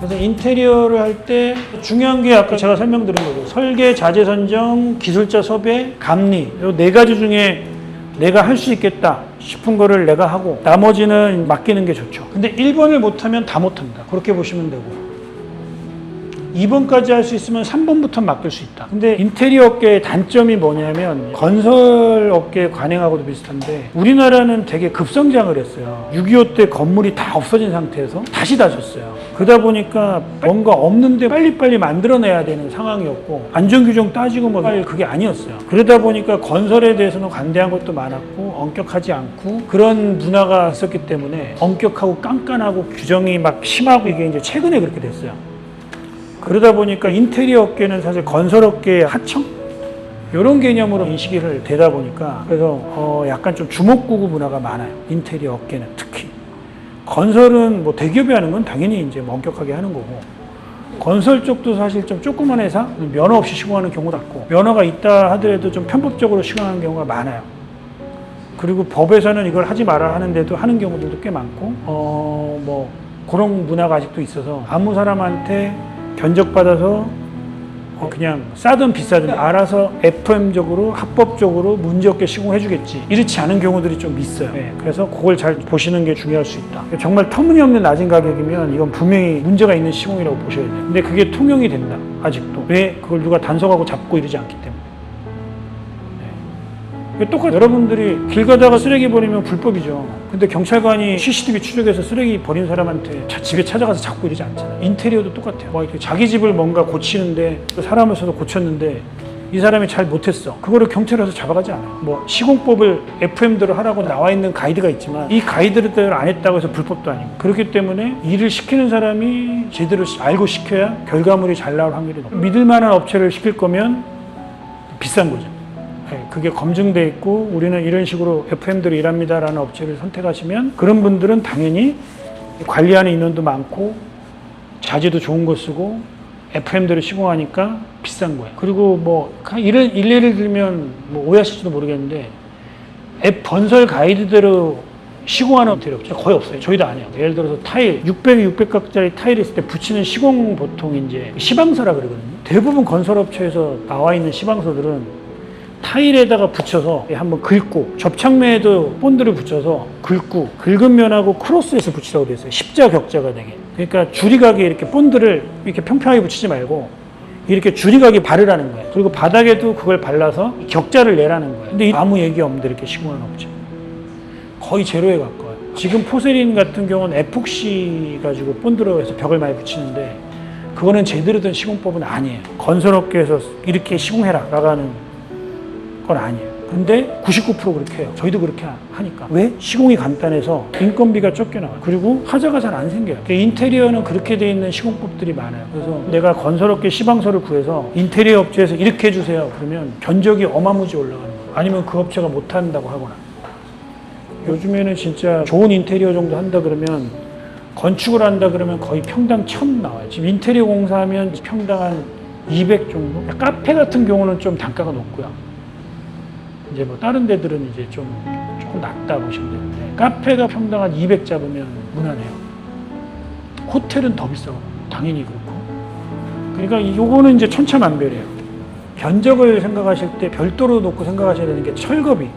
그래서 인테리어를 할 때 중요한 게 아까 제가 설명드린 거죠. 설계, 자재 선정, 기술자 섭외, 감리. 이 네 가지 중에 내가 할 수 있겠다 싶은 거를 내가 하고 나머지는 맡기는 게 좋죠. 근데 1번을 못하면 다 못합니다. 그렇게 보시면 되고 2번까지 할 수 있으면 3번부터 맡길 수 있다. 근데 인테리어 업계의 단점이 뭐냐면 건설 업계 관행하고도 비슷한데 우리나라는 되게 급성장을 했어요. 6.25 때 건물이 다 없어진 상태에서 다시 다졌어요. 그러다 보니까 뭔가 없는데 빨리빨리 만들어내야 되는 상황이었고 안전규정 따지고 뭐 그게 아니었어요. 그러다 보니까 건설에 대해서는 관대한 것도 많았고 엄격하지 않고 그런 문화가 있었기 때문에 엄격하고 깐깐하고 규정이 막 심하고 이게 이제 최근에 그렇게 됐어요. 그러다 보니까 인테리어 업계는 사실 건설 업계의 하청? 이런 개념으로 인식이 되다 보니까 그래서 약간 좀 주먹구구 문화가 많아요. 인테리어 업계는 특히. 건설은 뭐 대기업이 하는 건 당연히 이제 엄격하게 하는 거고 건설 쪽도 사실 좀 조그만 회사 면허 없이 시공하는 경우도 많고 면허가 있다 하더라도 좀 편법적으로 시공하는 경우가 많아요. 그리고 법에서는 이걸 하지 마라 하는데도 하는 경우들도 꽤 많고 뭐 그런 문화가 아직도 있어서 아무 사람한테 견적받아서 그냥 싸든 비싸든 알아서 FM적으로 합법적으로 문제없게 시공해주겠지 이렇지 않은 경우들이 좀 있어요. 네, 그래서 그걸 잘 보시는 게 중요할 수 있다. 정말 터무니없는 낮은 가격이면 이건 분명히 문제가 있는 시공이라고 보셔야 돼요. 근데 그게 통용이 된다. 아직도. 왜? 그걸 누가 단속하고 잡고 이러지 않기 때문에. 똑같아요. 여러분들이 길 가다가 쓰레기 버리면 불법이죠. 근데 경찰관이 CCTV 추적해서 쓰레기 버린 사람한테 집에 찾아가서 잡고 이러지 않잖아요. 인테리어도 똑같아요. 뭐 이렇게 자기 집을 뭔가 고치는데 사람을 써서 고쳤는데 이 사람이 잘 못했어. 그거를 경찰에 와서 잡아가지 않아요. 뭐 시공법을 FM대로 하라고 나와 있는 가이드가 있지만 이 가이드대로 안 했다고 해서 불법도 아니고 그렇기 때문에 일을 시키는 사람이 제대로 알고 시켜야 결과물이 잘 나올 확률이 높아요. 믿을 만한 업체를 시킬 거면 비싼 거죠. 그게 검증돼 있고 우리는 이런 식으로 FM대로 일합니다라는 업체를 선택하시면 그런 분들은 당연히 관리하는 인원도 많고 자재도 좋은 거 쓰고 FM대로 시공하니까 비싼 거예요. 그리고 뭐 일례를 들면 뭐 오해하실지도 모르겠는데 건설 가이드대로 시공하는 인테리어 업체 거의 없어요. 저희도 안 해요. 예를 들어서 타일 600각짜리 타일 있을 때 붙이는 시공 보통 이제 시방서라 그러거든요. 대부분 건설업체에서 나와 있는 시방서들은 타일에다가 붙여서 한번 긁고 접착매에도 본드를 붙여서 긁고 긁은 면하고 크로스해서 붙이라고 되어 있어요. 십자 격자가 되게. 그러니까 줄이가게 이렇게 본드를 이렇게 평평하게 붙이지 말고 이렇게 줄이가게 바르라는 거예요. 그리고 바닥에도 그걸 발라서 격자를 내라는 거예요. 근데 아무 얘기 없는데 이렇게 시공하는 업체 거의 제로에 가까워요. 지금 포세린 같은 경우는 에폭시 가지고 본드로 해서 벽을 많이 붙이는데 그거는 제대로 된 시공법은 아니에요. 건설업계에서 이렇게 시공해라 라가는 건 아니에요. 근데 99% 그렇게 해요. 저희도 그렇게 하니까. 왜? 시공이 간단해서 인건비가 적게 나와요. 그리고 하자가 잘 안 생겨요. 인테리어는 그렇게 돼 있는 시공법들이 많아요. 그래서 내가 건설업계 시방서를 구해서 인테리어 업체에서 이렇게 해주세요. 그러면 견적이 어마무지 올라가는 거예요. 아니면 그 업체가 못한다고 하거나. 요즘에는 진짜 좋은 인테리어 정도 한다 그러면 건축을 한다 그러면 거의 평당 1,000 나와요. 지금 인테리어 공사하면 평당 한 200 정도? 카페 같은 경우는 좀 단가가 높고요. 이제 뭐 다른 데들은 이제 조금 낮다 보시면 되는데 카페가 평당 한 200 잡으면 무난해요. 호텔은 더 비싸고 당연히 그렇고. 그러니까 요거는 이제 천차만별이에요. 견적을 생각하실 때 별도로 놓고 생각하셔야 되는 게 철거비.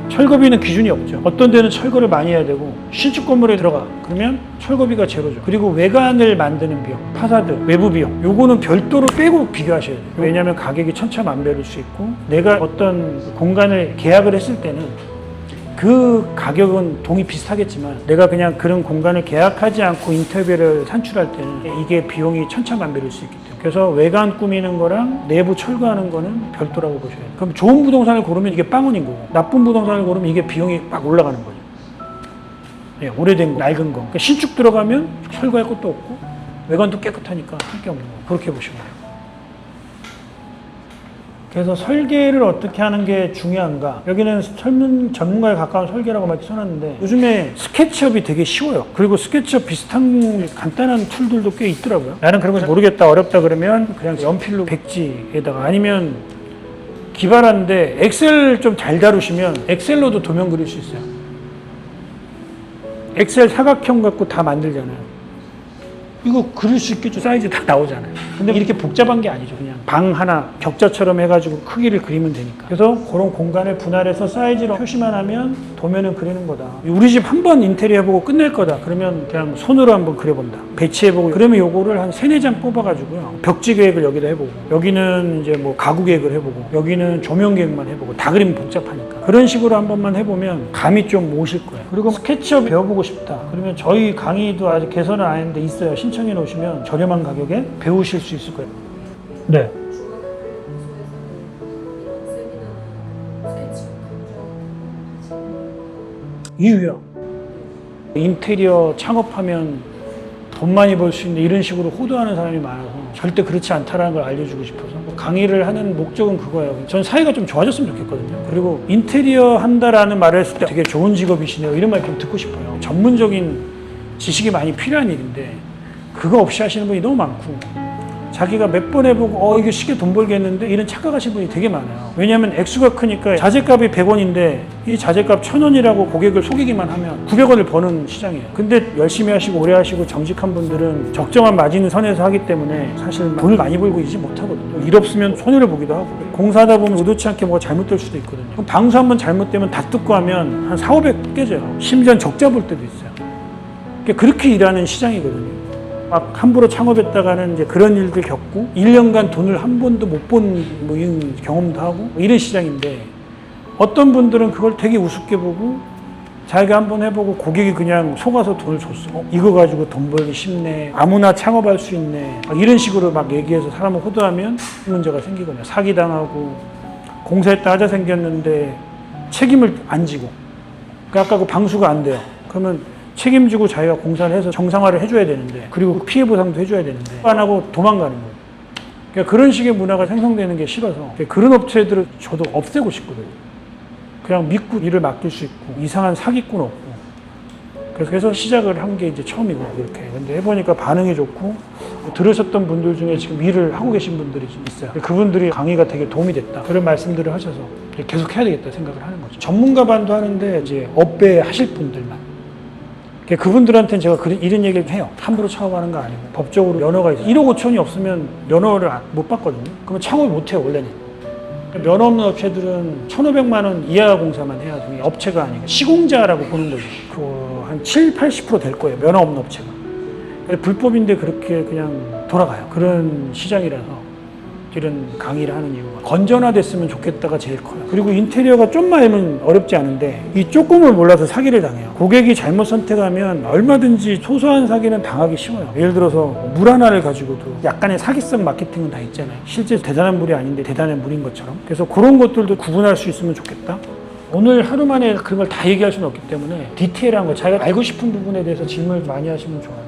철거비는 기준이 없죠. 어떤 데는 철거를 많이 해야 되고 신축 건물에 들어가 그러면 철거비가 제로죠. 그리고 외관을 만드는 비용, 파사드, 외부 비용 요거는 별도로 빼고 비교하셔야 돼요. 왜냐하면 가격이 천차만별일 수 있고 내가 어떤 공간을 계약을 했을 때는 그 가격은 동이 비슷하겠지만 내가 그냥 그런 공간을 계약하지 않고 인테리어를 산출할 때는 이게 비용이 천차만별일 수 있기 때문에 그래서 외관 꾸미는 거랑 내부 철거하는 거는 별도라고 보셔야 돼요. 그럼 좋은 부동산을 고르면 이게 빵원인 거고 나쁜 부동산을 고르면 이게 비용이 막 올라가는 거죠. 네, 오래된 거, 낡은 거. 그러니까 신축 들어가면 철거할 것도 없고 외관도 깨끗하니까 할 게 없는 거. 그렇게 보시면 돼요. 그래서 설계를 어떻게 하는 게 중요한가? 여기는 전문가에 가까운 설계라고 막 써놨는데 요즘에 스케치업이 되게 쉬워요. 그리고 스케치업 비슷한 간단한 툴들도 꽤 있더라고요. 나는 그런 거 모르겠다, 어렵다 그러면 그냥 연필로 백지에다가 아니면 기발한데 엑셀 좀 잘 다루시면 엑셀로도 도면 그릴 수 있어요. 엑셀 사각형 갖고 다 만들잖아요. 이거 그릴 수 있겠죠. 사이즈 다 나오잖아요. 근데 이렇게 복잡한 게 아니죠. 그냥 방 하나 격자처럼 해가지고 크기를 그리면 되니까. 그래서 그런 공간을 분할해서 사이즈로 표시만 하면 도면은 그리는 거다. 우리 집 한 번 인테리어 해보고 끝낼 거다. 그러면 그냥 손으로 한번 그려본다. 배치해보고. 그러면 요거를 한 3-4장 뽑아가지고요. 벽지 계획을 여기다 해보고, 여기는 이제 뭐 가구 계획을 해보고, 여기는 조명 계획만 해보고, 다 그리면 복잡하니까. 그런 식으로 한 번만 해보면 감이 좀 오실 거예요. 그리고 스케치업 배워보고 싶다. 그러면 저희 강의도 아직 개설은 안 했는데 있어요. 신청해 놓으시면 저렴한 가격에 배우실 수 있을 거예요. 네. 이유요. 인테리어 창업하면 돈 많이 벌 수 있는 이런 식으로 호도하는 사람이 많아서 절대 그렇지 않다는 걸 알려주고 싶어서 강의를 하는 목적은 그거예요. 전 사회가 좀 좋아졌으면 좋겠거든요. 그리고 인테리어 한다라는 말을 했을 때 되게 좋은 직업이시네요. 이런 말 좀 듣고 싶어요. 전문적인 지식이 많이 필요한 일인데 그거 없이 하시는 분이 너무 많고 자기가 몇 번 해보고 이게 쉽게 돈 벌겠는데 이런 착각하시는 분이 되게 많아요. 왜냐하면 액수가 크니까 자재값이 100원인데 이 자재값 1000원이라고 고객을 속이기만 하면 900원을 버는 시장이에요. 근데 열심히 하시고 오래 하시고 정직한 분들은 적정한 마진 선에서 하기 때문에 사실 돈을 많이 벌고 이지 못하거든요. 일 없으면 손해를 보기도 하고 공사하다 보면 의도치 않게 뭐가 잘못될 수도 있거든요. 그럼 방수 한번 잘못되면 다 뜯고 하면 한 400, 500 깨져요. 심지어 적자 볼 때도 있어요. 그렇게 일하는 시장이거든요. 막 함부로 창업했다가는 이제 그런 일들 겪고 1년간 돈을 한 번도 못 본 뭐 이런 경험도 하고 이런 시장인데 어떤 분들은 그걸 되게 우습게 보고 자기가 한번 해보고 고객이 그냥 속아서 돈을 줬어. 이거 가지고 돈 벌기 쉽네. 아무나 창업할 수 있네. 막 이런 식으로 막 얘기해서 사람을 호도하면 문제가 생기거든요. 사기당하고 공사했다 하자 생겼는데 책임을 안 지고 아까 그 방수가 안 돼요. 그러면 책임지고 자기가 공사를 해서 정상화를 해줘야 되는데 그리고 피해 보상도 해줘야 되는데 안 하고 도망가는 거예요. 그러니까 그런 식의 문화가 생성되는 게 싫어서 그런 업체들을 저도 없애고 싶거든요. 그냥 믿고 일을 맡길 수 있고 이상한 사기꾼 없고 그래서 시작을 한 게 이제 처음이고 그렇게 근데 해보니까 반응이 좋고 들으셨던 분들 중에 지금 일을 하고 계신 분들이 좀 있어요. 그분들이 강의가 되게 도움이 됐다 그런 말씀들을 하셔서 계속 해야 되겠다 생각을 하는 거죠. 전문가 반도 하는데 이제 업계 하실 분들만 그분들한테는 제가 이런 얘기를 해요. 함부로 창업하는 거 아니고 법적으로 면허가 있어요. 1억 5천이 없으면 면허를 못 받거든요. 그러면 창업을 못 해요 원래는. 면허 없는 업체들은 1,500만 원 이하 공사만 해야 돼요. 업체가 아니고 시공자라고 보는 거죠. 한 70-80% 될 거예요. 면허 없는 업체가. 불법인데 그렇게 그냥 돌아가요. 그런 시장이라서 이런 강의를 하는 이유가 건전화됐으면 좋겠다가 제일 커요. 그리고 인테리어가 좀만 하면 어렵지 않은데 이 조금을 몰라서 사기를 당해요. 고객이 잘못 선택하면 얼마든지 소소한 사기는 당하기 쉬워요. 예를 들어서 물 하나를 가지고도 약간의 사기성 마케팅은 다 있잖아요. 실제 대단한 물이 아닌데 대단한 물인 것처럼. 그래서 그런 것들도 구분할 수 있으면 좋겠다. 오늘 하루 만에 그런 걸 다 얘기할 수는 없기 때문에 디테일한 거 자기가 알고 싶은 부분에 대해서 질문을 많이 하시면 좋아요.